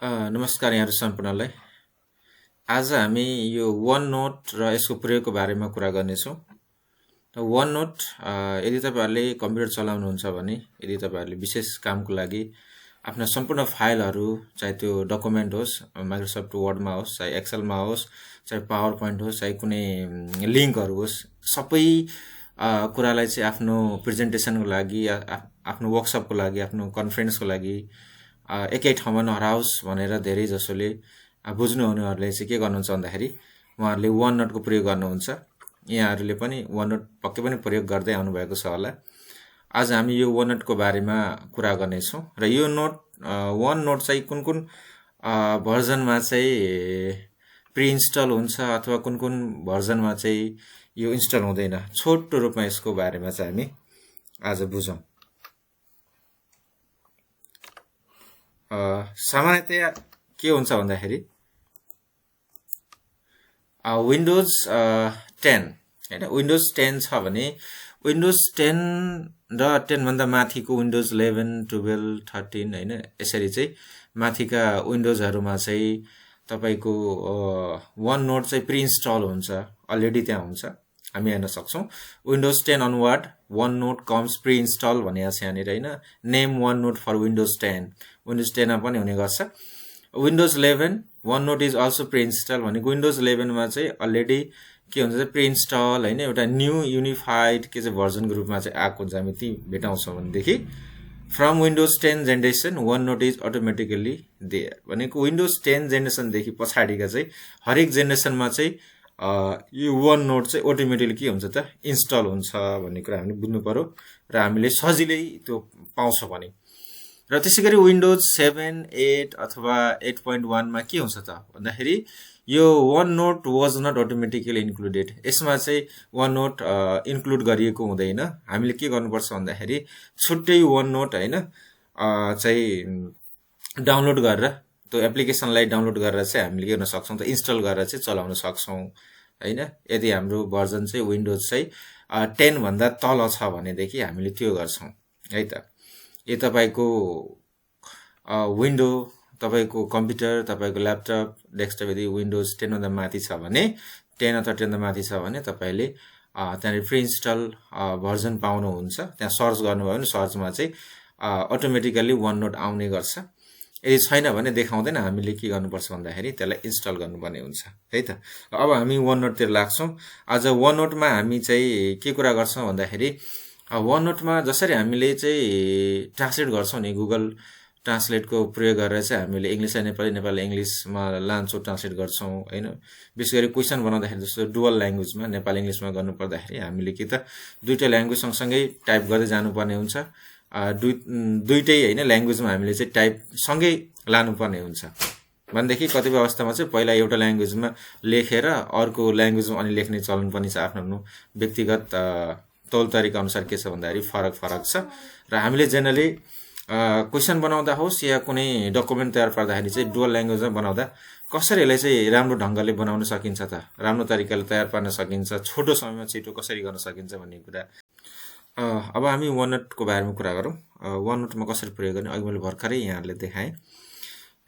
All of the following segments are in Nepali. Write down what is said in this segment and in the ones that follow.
नमस्कार यहाँहरू सम्पूर्णलाई। आज हामी यो वन नोट र यसको प्रयोगको बारेमा कुरा गर्नेछौँ। वन नोट यदि तपाईँहरूले कम्प्युटर चलाउनुहुन्छ भने, यदि तपाईँहरूले विशेष कामको लागि आफ्ना सम्पूर्ण फाइलहरू, चाहे त्यो डकुमेन्ट होस्, माइक्रोसफ्ट वर्डमा होस्, चाहे एक्सेलमा होस्, चाहे पावर पोइन्ट होस्, चाहे कुनै लिङ्कहरू होस्, सबै कुरालाई चाहिँ आफ्नो प्रेजेन्टेसनको लागि, आफ्नो वर्कसपको लागि, आफ्नो कन्फरेन्सको लागि एकै ठाउँमा नहराओस् भनेर धेरै जसोले बुझ्नुहुनेहरूले चाहिँ के गर्नुहुन्छ भन्दाखेरि उहाँहरूले वन नोटको प्रयोग गर्नुहुन्छ। यहाँहरूले पनि वन नोट पक्कै पनि प्रयोग गर्दै आउनुभएको छ होला। आज हामी यो वन नोटको बारेमा कुरा गर्नेछौँ र यो वन नोट चाहिँ कुन कुन भर्जनमा चाहिँ प्रिइन्स्टल हुन्छ अथवा कुन कुन भर्जनमा चाहिँ यो इन्स्टल हुँदैन, छोटो रूपमा यसको बारेमा चाहिँ हामी आज बुझौँ। सामान्यतया के हुन्छ भन्दाखेरि विन्डोज 10 हैन, विन्डोज 10 छ भने विन्डोज 10 र 10 भन्दा माथिको विन्डोज 11, 12, 13 हैन, यसरी चाहिँ माथिका विन्डोजहरुमा चाहिँ तपाईको वन नोट चाहिँ प्रिइन्स्टल हुन्छ, अलरेडी त्यहाँ हुन्छ। हामी हेर्न सक्छौं Windows 10 onward OneNote comes preinstall भनेको छ यहाँनिर हैन। Name OneNote for Windows 10, Windows 10 मा पनि हुने गर्छ। Windows 11 one note is also preinstall भनेको विन्डोज 11 मा चाहिँ अलरेडी के हुन्छ चाहिँ प्रिइन्स्टल हैन, एउटा न्यू युनिफाइड के चाहिँ भर्जनको रूपमा चाहिँ आएको हुन्छ। हामी ती भेटाउँछौं भनेदेखि from Windows 10 generation one note is automatically there भनेको विन्डोज 10 जेनेरेसन देखि पछाडीका चाहिँ हरेक जेनेरेसनमा चाहिँ यो वन नोट चाहिँ अटोमेटिकली के हुन्छ त इन्स्टल हुन्छ भन्ने कुरा हामीले बुझ्नु पर्यो र हामीले सजिलै त्यो पाउँछौं भने। र त्यसैगरी विन्डोज 7, 8 अथवा 8.1 मा के हुन्छ त भन्दाखेरि यो OneNote was not automatically included. यसमा चाहिँ वन नोट इन्क्लुड गरिएको हुँदैन। हामीले के गर्नुपर्छ भन्दाखेरि छुट्टै वन नोट हैन चाहिँ डाउनलोड गरेर त्यो एप्लिकेसनलाई डाउनलोड गरेर चाहिँ हामीले के गर्न सक्छौं त इन्स्टल गरेर चाहिँ चलाउन सक्छौं हैन। यदि हाम्रो भर्जन चाहिँ विन्डोज चाहिँ 10 भन्दा तल छ भनेदेखि हामीले त्यो गर्छौं है त। यो तपाईको विन्डो, तपाईको कम्प्युटर, तपाईको ल्यापटप, डेस्कटप यदि विन्डोज 10 भन्दा माथि छ भने 10 अथवा 10 भन्दा माथि छ भने तपाईले त्यहाँ प्रिइन्स्टल भर्जन पाउनुहुन्छ। त्यहाँ सर्च गर्नुभयो भने सर्चमा चाहिँ अटोमेटिकली वन नोट आउने गर्छ। यदि छैन भने देखाउँदैन। हामीले के गर्नुपर्छ भन्दाखेरि त्यसलाई इन्स्टल गर्नुपर्ने हुन्छ है त। अब हामी वन नोट तिर लाग्छौं। आज वन नोटमा हामी चाहिँ के कुरा गर्छौं भन्दाखेरि वन नोटमा जसरी हामीले चाहिँ ट्रान्सलेट गर्छौं नि, गुगल ट्रान्सलेटको प्रयोग गरेर चाहिँ हामीले इंग्लिशलाई नेपाली, नेपाली इंग्लिशमा लान्छौं, ट्रान्सलेट गर्छौं हैन। विशेष गरी क्वेशन बनाउँदाखेरि जस्तो डुअल ल्याङ्ग्वेजमा नेपाली इंग्लिशमा गर्नु पर्दाखेरि हामीले के त दुईटा ल्याङ्ग्वेज सँगसँगै टाइप गर्दै जानुपर्ने हुन्छ। दुईटै हैन ल्याङ्ग्वेजमा हामीले चाहिँ टाइप सँगै लानुपर्ने हुन्छ भनेदेखि कतिपय अवस्थामा चाहिँ पहिला एउटा ल्याङ्ग्वेजमा लेखेर अर्को ल्याङ्ग्वेजमा अनि लेख्ने चलन पनि छ। आफ्नो व्यक्तिगत तौल तरिका अनुसार के छ भन्दाखेरि फरक छ। र हामीले जेनरली क्वेशन बनाउँदा होस् या कुनै डकुमेन्ट तयार पार्दाखेरि चाहिँ डुअल ल्याङ्ग्वेजमा बनाउँदा कसरी यसलाई चाहिँ राम्रो ढंगले बनाउन सकिन्छ त, राम्रो तरिकाले तयार पार्न सकिन्छ, छोटो समयमा छिटो कसरी गर्न सकिन्छ भन्ने कुरा। अब हामी वन नोटको बारेमा कुरा गरौँ। वन नोटमा कसरी प्रयोग गर्ने अघि मैले भर्खरै यहाँहरुले देखाएँ।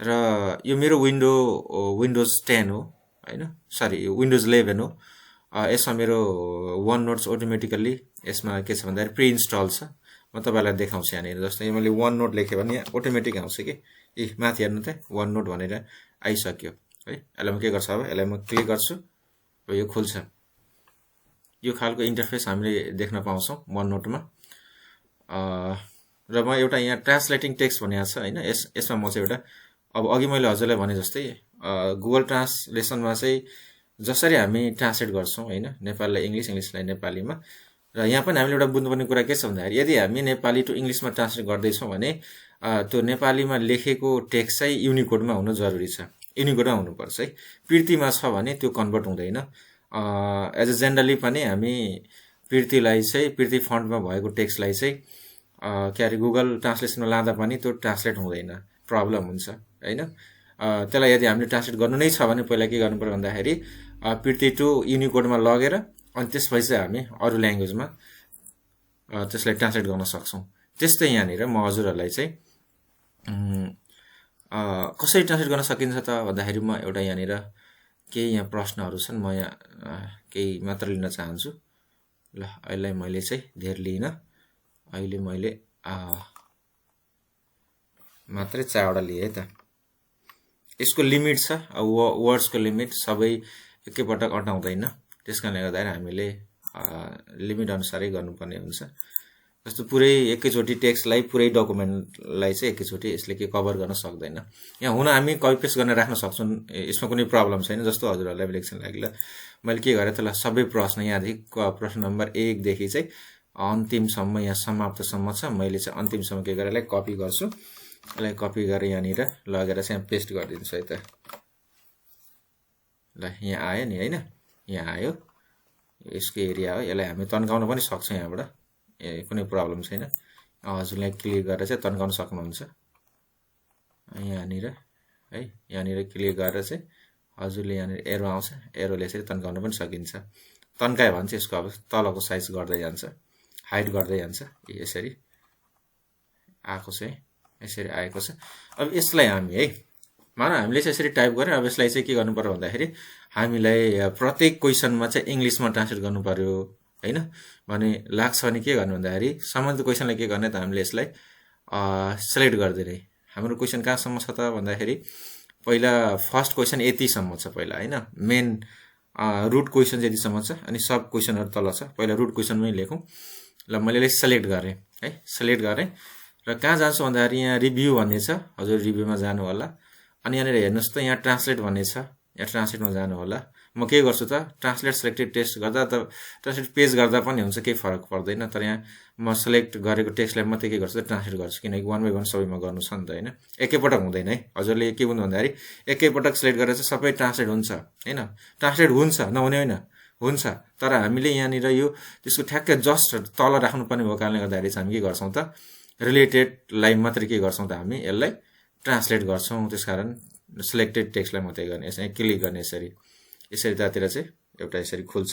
र यो मेरो विन्डोज 10 हो हैन, सरी विन्डोज 11 हो। यसमा मेरो वन नोट्स अटोमेटिकली यसमा के छ भन्दाखेरि प्रिइन्स्टल छ। म तपाईलाई देखाउँछु यहाँनिर। जस्तै मैले वन नोट लेखे भने अटोमेटिक आउँछ के माथि हेर्नु त वन नोट भनेर आइसक्यो है। यसलाई म के गर्छु, अब यसलाई म क्लिक गर्छु र यो खुल्छ। यो खालको इन्टरफेस हामीले देख्न पाउँछौं वन नोटमा। र म एउटा यहाँ ट्रान्सलेटिङ टेक्स्ट भनेको छ हैन, यसमा म चाहिँ एउटा अब अघि मैले हजुरलाई भने जस्तै गुगल ट्रान्सलेसनमा चाहिँ जसरी हामी ट्रान्सलेट गर्छौं हैन, नेपालीलाई इंग्लिश, इंग्लिशलाई नेपालीमा। र यहाँ पनि हामीले एउटा बुझ्नुपर्ने कुरा के छ भन्दाखेरि यदि हामी नेपाली टु इंग्लिशमा ट्रान्सलेट गर्दै छौं भने त्यो नेपालीमा लेखेको टेक्स्ट चाहिँ युनिकोडमा हुनु जरुरी छ, युनिकोडमा हुनुपर्छ है। पिर्तीमा छ भने त्यो कन्भर्ट हुँदैन। एज अ जेनरली पनि हामी पिर्तीलाई चाहिँ पिर्ती फन्टमा भएको टेक्स्टलाई चाहिँ के अरे गुगल ट्रान्सलेसनमा लादा पनि त्यो ट्रान्सलेट हुँदैन, प्रब्लम हुन्छ हैन। त्यसलाई यदि हामीले ट्रान्सलेट गर्नु नै छ भने पहिला के गर्नु पर्यो भन्दाखेरि पिर्ती टु युनिकोडमा लगेर अनि त्यसपछि चाहिँ हामी अरु ल्याङ्ग्वेजमा त्यसलाई ट्रान्सलेट गर्न सक्छौं। त्यस्तै यहाँनिर म हजुरहरुलाई चाहिँ कसरी ट्रान्सलेट गर्न सकिन्छ त भन्दाखेरि म एउटा यहाँनिर केही यहाँ प्रश्नहरू छन्, म यहाँ केही मात्र लिन चाहन्छु। ल अहिले मैले चाहिँ धेरै लिइनँ, अहिले मैले मात्रै 4वटा लिएँ है त। यसको लिमिट छ, वर्ड्सको लिमिट सबै एकैपटक अटाउँदैन, त्यस कारणले गर्दाखेरि हामीले लिमिट अनुसारै गर्नुपर्ने हुन्छ। जस्तो पुरै एकैचोटि टेक्स्टलाई पुरै डकुमेन्टलाई चाहिँ एकैचोटि यसले के कभर गर्न सक्दैन। यहाँ हुन हामी कपी पेस्ट गरेर राख्न सक्छौँ, यसमा कुनै प्रब्लम छैन। जस्तो हजुरहरूलाई लेख्न लागि ल मैले के गरेँ त, ल सबै प्रश्न यहाँदेखि प्रश्न नम्बर 1 देखि चाहिँ अन्तिमसम्म, यहाँ समाप्तसम्म छ, मैले चाहिँ अन्तिमसम्म के गरेर कपी गर्छु। यसलाई कपी गरेर यहाँनिर लगेर चाहिँ यहाँ पेस्ट गरिदिन्छु है त। ल यहाँ आयो नि होइन, यहाँ आयो, यसको एरिया हो। यसलाई हामी तन्काउन पनि सक्छौँ यहाँबाट, कुनै प्रब्लम छैन। हजुरले क्लिक गरेर चाहिँ तन्काउन सक्नुहुन्छ यहाँनिर है। यहाँनिर क्लिक गरेर चाहिँ हजुरले यहाँनिर एरो आउँछ, एरोले चाहिँ तन्काउन पनि सकिन्छ। तन्कायो भने चाहिँ यसको अब तलको साइज गर्दै जान्छ, हाइट गर्दै जान्छ। यसरी आएको चाहिँ यसरी आएको छ। अब यसलाई हामी है, मानौ हामीले चाहिँ यसरी टाइप गरेर अब यसलाई चाहिँ के गर्नु पर्यो भन्दाखेरि हामीलाई प्रत्येक क्वेसनमा चाहिँ इङ्ग्लिसमा ट्रान्सलेट गर्नु पर्यो होइन। भने लाग्छ भने के गर्नु भन्दाखेरि सम्बन्धित क्वेसनलाई के गर्ने त, हामीले यसलाई सेलेक्ट गरिदिने। हाम्रो क्वेसन कहाँसम्म छ त भन्दाखेरि पहिला फर्स्ट क्वेसन यतिसम्म छ पहिला होइन, मेन रुट क्वेसन यतिसम्म छ, अनि सब क्वेसनहरू तल छ। पहिला रुट क्वेसनमै लेखौँ। ल मैले यसलाई सेलेक्ट गरेँ है, सेलेक्ट गरेँ र कहाँ जान्छु भन्दाखेरि यहाँ रिभ्यू भन्ने छ, हजुर रिभ्यूमा जानु होला। अनि यहाँनिर हेर्नुहोस् त यहाँ ट्रान्सलेट भन्ने छ, यहाँ ट्रान्सलेटमा जानु होला। म के गर्छु त, ट्रान्सलेट सेलेक्टेड टेक्स्ट गर्दा त ट्रान्सलेट पेज गर्दा पनि हुन्छ, केही फरक पर्दैन। तर यहाँ म सेलेक्ट गरेको टेक्स्टलाई मात्रै के गर्छु त, ट्रान्सलेट गर्छु, किनकि 1 बाई 1 सबैमा गर्नु छ नि त होइन। एकैपटक हुँदैन है, हजुरले के भन्नु भन्दाखेरि एकैपटक सेलेक्ट गरेर चाहिँ सबै ट्रान्सलेट हुन्छ होइन। ट्रान्सलेट हुन्छ, नहुने होइन, हुन्छ। तर हामीले यहाँनिर यो त्यसको ठ्याक्कै जस्ट तल राख्नुपर्ने भएको कारणले गर्दाखेरि चाहिँ हामी के गर्छौँ त, रिलेटेडलाई मात्रै के गर्छौँ त, हामी यसलाई ट्रान्सलेट गर्छौँ। त्यसकारण सेलेक्टेड टेक्स्टलाई मात्रै गर्ने, यसरी क्लिक गर्ने, यसरी तातिर चाहिँ एउटा यसरी खुल्छ।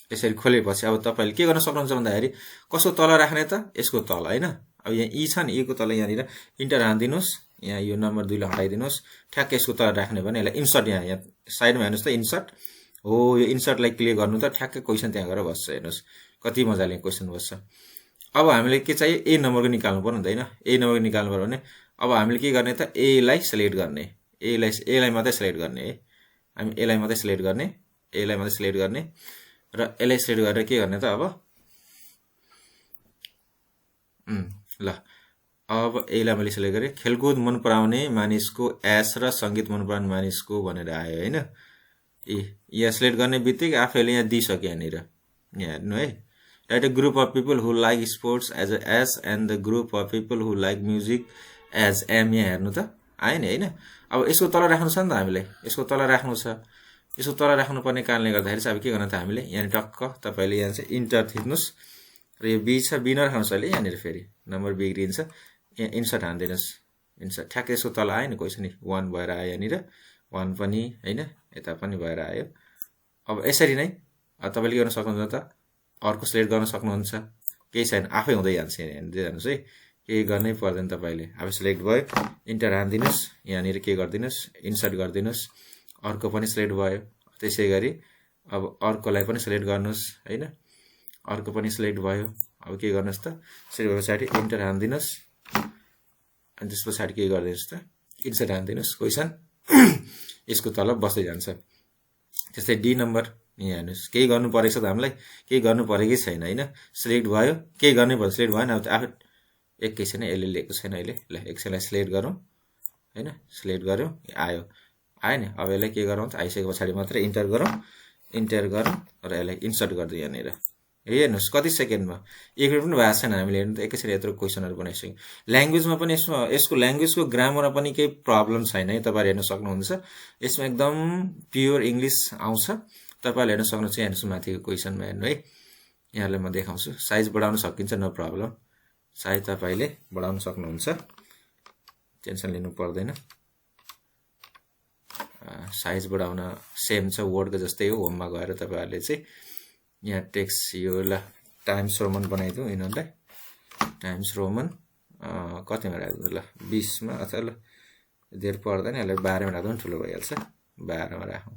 यसरी खोलेपछि अब तपाईँले के गर्न सक्नुहुन्छ भन्दाखेरि कसको तल राख्ने त, यसको तल होइन। अब यहाँ ई छ नि, ईको तल यहाँनिर इन्टर हानिदिनुहोस्, यहाँ यो नम्बर 2 लाई हटाइदिनुहोस्, ठ्याक्कै यसको तल राख्ने भने यसलाई इन्सर्ट, यहाँ साइडमा हेर्नुहोस् त इन्सर्ट हो, यो इन्सर्टलाई क्लिक गर्नु त ठ्याक्कै क्वेसन त्यहाँ गएर बस्छ। हेर्नुहोस् कति मजाले क्वेसन बस्छ। अब हामीले के चाहियो, ए नम्बरको निकाल्नु पर्यो नि त होइन। ए नम्बरको निकाल्नु पर्यो भने अब हामीले के गर्ने त, एलाई सेलेक्ट गर्ने, एलाई मात्रै सेलेक्ट गर्ने है। हामी एलाई मात्रै सेलेक्ट गर्ने, एलाई मात्रै सेलेक्ट गर्ने र एलाई सेलेक्ट गरेर के गर्ने त अब ल अब एलाई मैले सेलेक्ट गरेँ। खेलकुद मन पराउने मानिसको एस र सङ्गीत मन पराउने मानिसको भनेर आयो होइन। यहाँ सेलेक्ट गर्ने बित्तिकै आफैले यहाँ दिइसक्यो यहाँनिर, यहाँ हेर्नु है। Right a group of people who like sports as a S and the group of people who like music as M, यहाँ हेर्नु त आयो नि होइन। अब यसको तल राख्नु छ नि त हामीले, यसको तल राख्नु छ। यसको तल राख्नुपर्ने कारणले गर्दाखेरि चाहिँ अब के गर्नु त, हामीले यहाँ टक्क तपाईँले यहाँ चाहिँ इन्टर थिच्नुहोस् र यो बी छ, बी नराख्नुहोस् अहिले यहाँनिर, फेरि नम्बर बिग्रिन्छ। यहाँ इन्सर्ट हानिदिनुहोस्, इन्सर्ट ठ्याक्कै यसको तल आयो नि क्वेसन नि, 1 भएर आयो यहाँनिर, 1 पनि होइन, यता पनि भएर आयो। अब यसरी नै तपाईँले के गर्न सक्नुहुन्छ त, अर्को सेलेक्ट गर्न सक्नुहुन्छ, केही छैन, आफै हुँदै जान्छ। हेर्दै जानुहोस् है, केही गर्नै पर्दैन तपाईँले। अब सेलेक्ट भयो, इन्टर हानिदिनुहोस्, यहाँनिर के गरिदिनुहोस्, इन्सर्ट गरिदिनुहोस्, अर्को पनि सेलेक्ट भयो। त्यसै गरी अब अर्कोलाई पनि सेलेक्ट गर्नुहोस् होइन, अर्को पनि सेलेक्ट भयो। अब के गर्नुहोस् त, सेलेक्ट भए पछाडि इन्टर हानिदिनुहोस्, अनि त्यस पछाडि के गरिदिनुहोस् त, इन्सर्ट हानिदिनुहोस्, क्वेसन यसको तल बस्दै जान्छ। त्यस्तै डी नम्बर, यहाँ हेर्नुहोस् केही गर्नु परेको छ त, हामीलाई केही गर्नु परेकै छैन होइन। सेलेक्ट भयो, केही गर्नै पर्छ, सेलेक्ट भएन। अब आफै एकैछिन यसले लिएको छैन अहिले, ल एकछिनलाई सेलेक्ट गरौँ होइन, सेलेक्ट गऱ्यौँ, आयो नि। अब यसलाई के गरौँ त, आइसके पछाडि मात्रै इन्टर गरौँ र यसलाई इन्सर्ट गरिदिउँ यहाँनिर। हेर्नुहोस् कति सेकेन्डमा, 1 मिनट पनि भएको छैन हामीले हेर्नु त, एकैचोटि यत्रो क्वेसनहरू बनाइसक्यौँ। ल्याङ्ग्वेजमा पनि यसको ल्याङ्ग्वेजको ग्रामरमा पनि केही प्रब्लम छैन है, तपाईँहरू हेर्न सक्नुहुन्छ। यसमा एकदम प्योर इङ्ग्लिस आउँछ, तपाईँहरूले हेर्न सक्नुहुन्छ। हेर्नुहोस् माथिको क्वेसनमा हेर्नु है, यहाँलाई म देखाउँछु। साइज बढाउन सकिन्छ, नो प्रब्लम, साइज तपाईँले बढाउन सक्नुहुन्छ, टेन्सन लिनु पर्दैन। साइज बढाउन सेम छ, वर्डको जस्तै हो। होममा गएर तपाईँहरूले चाहिँ यहाँ टेक्स्ट यो ल टाइम्स रोमन बनाइदिउँ यिनीहरूलाई, टाइम्स रोमन कतिमा राख्दिउँ ल 20 मा अथवा ल धेर पर्दैन यसलाई 12 मा राख्दा पनि ठुलो भइहाल्छ 12 मा राखौँ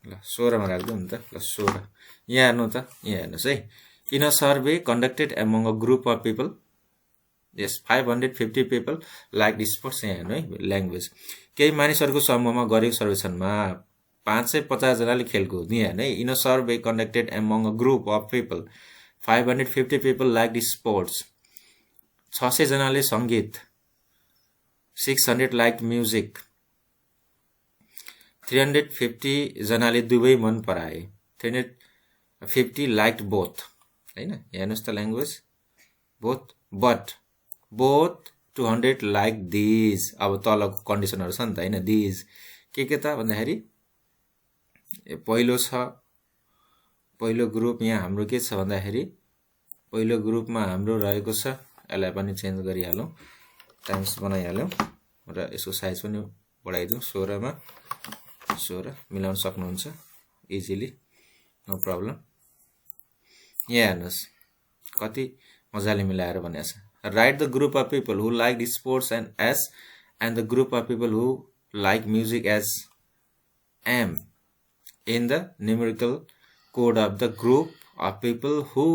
ल 16 मा राख्दिउँ नि त ल 16 यहाँ हेर्नु त यहाँ हेर्नुस् है in a survey conducted among a group of people yes 550 people like sports यहाँ हेर्नु है ल्याङ्ग्वेज केही मानिसहरूको समूहमा गरेको सर्वेक्षणमा 550 जनाले खेलकुद यहाँ हेर्नु है in a survey conducted among a group of people 550 people like sports 600 जनाले सङ्गीत 600 लाइक म्युजिक 350 जनाले दुवै मन पराए 350 लाइक बोथ हैन हेर्नुस् त language both but both 200 like these अब तलको कन्डिसनहरु छ नि त हैन दिज के त भन्दाखेरि पहिलो छ पहिलो ग्रुप यहाँ हाम्रो के छ भन्दाखेरि पहिलो ग्रुपमा हाम्रो रहेको छ यसलाई पनि चेन्ज गरिहालौं टाइम्स बनाइहालौं र यसको साइज पनि बढाइदिउँ 16 मा 16 मिलाउन सक्नुहुन्छ इजिली नो प्रब्लम यहाँ हेर्नुस् कति मजाले मिलाएर भनेको छ right the group of people who like sports and the group of people who like music as M in the numerical code of the group of people who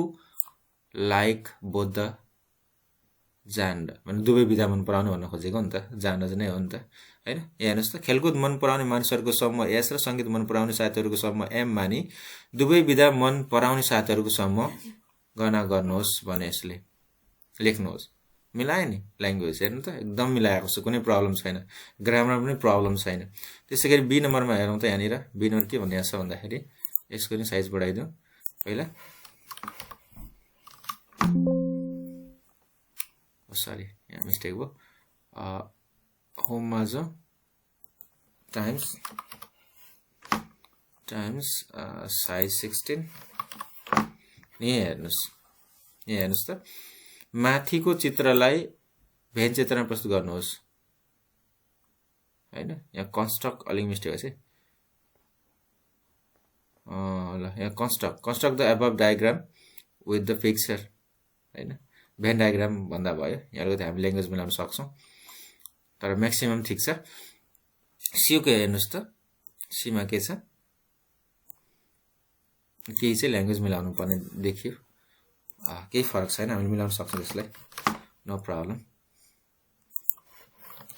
like both the जान्ड भने दुवै विधा मन पराउने भन्न खोजेको नि त जान्ड नै हो नि त हैन यहाँ हेर्नुस् त खेलकुद मन पराउने मानिसहरूको समूह एस र संगीत मन पराउने साथीहरूको समूह एम मानी दुवै विधा मन पराउने साथीहरूको समूह गणना गर्नुहोस् भने यसले लेख्नुहोस् मिलाए नि ल्याङ्ग्वेज हेर्नु त एकदम मिलाएको छ कुनै प्रब्लम छैन ग्रामर पनि प्रब्लम छैन त्यसैगरी बी नम्बरमा हेरौँ त यहाँनिर बी नम्बर के भनिएको छ भन्दाखेरि यसको नि साइज बढाइदिउँ पहिला सरी यहाँ मिस्टेक भयो होममा जो टाइम्स साइज 16 यहाँ हेर्नुस् त माथिको चित्रलाई भेन चित्रमा प्रस्तुत गर्नुहोस् हैन यहाँ कन्स्ट्रक्ट अलिक मिस्टेक छ ल यहाँ construct the अबभ diagram with the picture हैन भेन डायग्राम भन्दा भयो यहाँको त हामी ल्याङ्ग्वेज मिलाउन सक्छौं तर म्याक्सिमम ठीक छ सी को हेर्नुस् त सी मा के छ केही चाहिँ ल्याङ्ग्वेज मिलाउनु पर्ने देखियो केही फरक छैन हामीले मिलाउन सक्छौं यसलाई नो प्रब्लम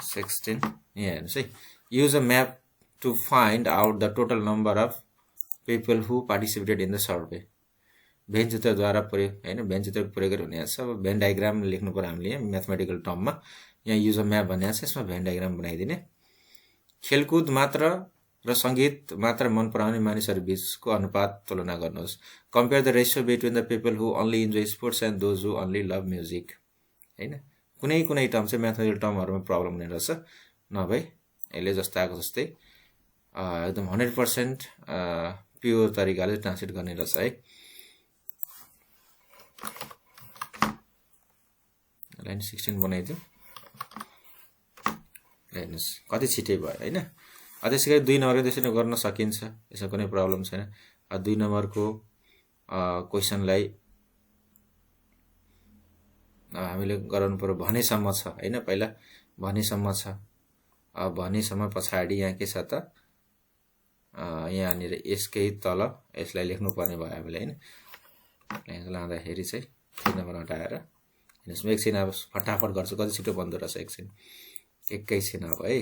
16 यहाँ हेर्नुस् है use a map to find out the total number of people who participated in the survey Venn चित्रद्वारा प्रयोग हैन भेन चित्रको प्रयोग गरी हुने छ अब भेन डायग्राम लेख्नु पर्यो हामीले म्याथमेटिकल टर्ममा यहाँ युज अ म्याप भनेको छ यसमा भेन डायग्राम बनाइदिने खेलकुद मात्र र संगीत मात्र मन पराउने मानिसहरु बीचको अनुपात तुलना गर्नुहोस् compare the ratio between the people who only enjoy sports and those who only love music हैन कुनै टर्म चाहिँ म्याथमेटिकल टर्महरुमा प्रब्लम हुने रहेछ नभए यसले जस्ताको जस्तै एकदम 100% प्योर तरिकाले ट्रान्सलेट गर्ने रहेछ है लाइन 16 बनाइदिउँ हेर्नुस् कति छिटै भयो हैन त्यसैगरी 2 नम्बरको त्यसरी गर्न सकिन्छ यसमा कुनै प्रब्लम छैन 2 नम्बरको क्वेशनलाई हामीले गराउनु पर्यो भनेसम्म छ हैन पहिला भनेसम्म छ भनेसम्म पछाडी यहाँ के छ त यहाँनिर यसकै तल यसलाई लेख्नु पर्ने भयो हामीले हैन यहाँ लाँदाखेरि चाहिँ 3 नम्बर हटाएर यसमा एकछिन अब फटाफट गर्छु कति छिटो बन्दो रहेछ एकैछिन अब है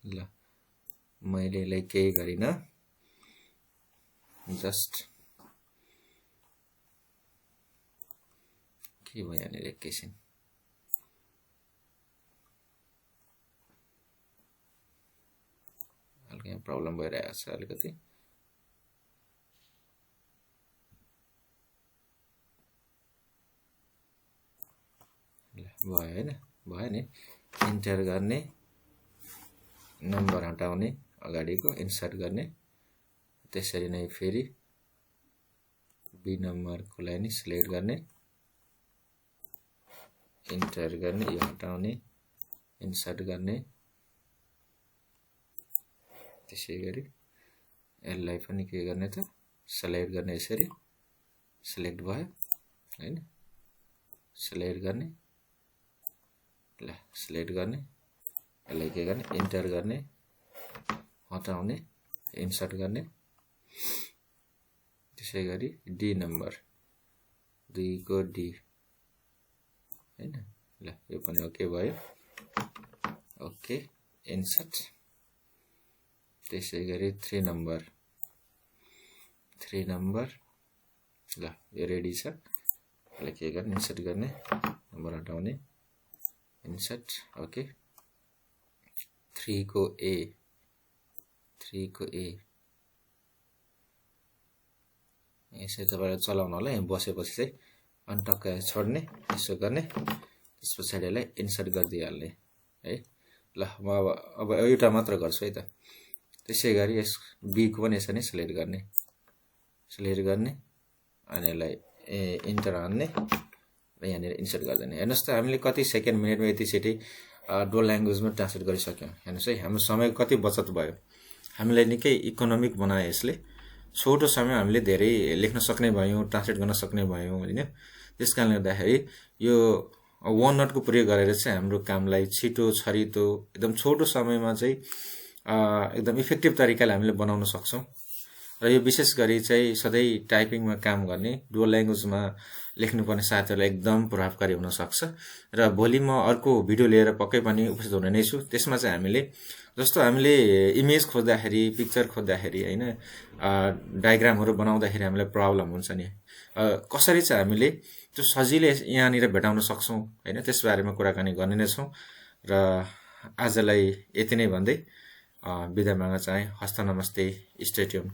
ल मैले यसलाई केही गरिन जस्ट के भयो यहाँनिर एकैछिन हल्का यहाँ प्रब्लम भइरहेको छ अलिकति भयो हैन भयो नि इन्टर गर्ने नम्बर हटाउने अगाडिको इन्सर्ट गर्ने त्यसरी नै फेरि बी नम्बरको लाइन सिलेक्ट गर्ने इन्टर गर्ने यो हटाउने इन्सर्ट गर्ने त्यसैगरी यसलाई पनि के गर्ने त सिलेक्ट गर्ने यसरी सिलेक्ट भयो हैन सिलेक्ट गर्ने ल सिलेक्ट गर्ने, यसलाई के गर्ने इन्टर गर्ने, हटाउने, इन्सर्ट गर्ने। त्यसै गरी डी नम्बर 2 को डी हैन। ल यो पनि ओके भयो, ओके इन्सर्ट। त्यसै गरी 3 नम्बर ल यो रेडी छ। यसलाई के गर्ने इन्सर्ट गर्ने, नम्बर हटाउने, इन्सर्ट ओके। 3 को ए यसै तपाईले चलाउनु होला। यहाँ बसेपछि चाहिँ अनि टक्क छोड्ने, यसो गर्ने, त्यस पछाडि यसलाई इन्सर्ट गरिदिइहाल्ने है। ल म अब एउटा मात्र गर्छु है त। त्यसै गरी यस बी को पनि यसरी नै सिलेक्ट गर्ने अनि यसलाई इन्टर हान्ने र यहाँनिर इन्सर्ट गरिदिने। हेर्नुहोस् त हामीले कति सेकेन्ड मिनेटमा यतिचोटि डुअल ल्याङ्ग्वेजमा ट्रान्सलेट गरिसक्यौँ। हेर्नुहोस् है हाम्रो समय कति बचत भयो। हामीलाई निकै इकोनोमिक बनायो यसले। छोटो समय हामीले धेरै लेख्न सक्ने भयौँ, ट्रान्सलेट गर्न सक्ने भयौँ होइन। त्यस कारणले गर्दाखेरि यो OneNote को प्रयोग गरेर चाहिँ हाम्रो कामलाई छिटो छरितो एकदम छोटो समयमा चाहिँ एकदम इफेक्टिभ तरिकाले हामीले बनाउन सक्छौँ। र यो विशेष गरी चाहिँ सधैँ टाइपिङमा काम गर्ने डुअल ल्याङ्ग्वेजमा लेख्नुपर्ने साथीहरूलाई एकदम प्रभावकारी हुन सक्छ। र भोलि म अर्को भिडियो लिएर पक्कै पनि उपस्थित हुने नै छु। त्यसमा चाहिँ हामीले जस्तो हामीले इमेज खोज्दाखेरि, पिक्चर खोज्दाखेरि हैन, डायग्रामहरू बनाउँदाखेरि हामीलाई प्रब्लम हुन्छ नि, कसरी चाहिँ हामीले त्यो सजिलै यहाँनिर भेटाउन सक्छौँ हैन, त्यस बारेमा कुराकानी गर्ने नै छौँ। र आजलाई यति नै भन्दै बिदा माग्न चाहे। हस्त नमस्ते, स्टे ट्युन।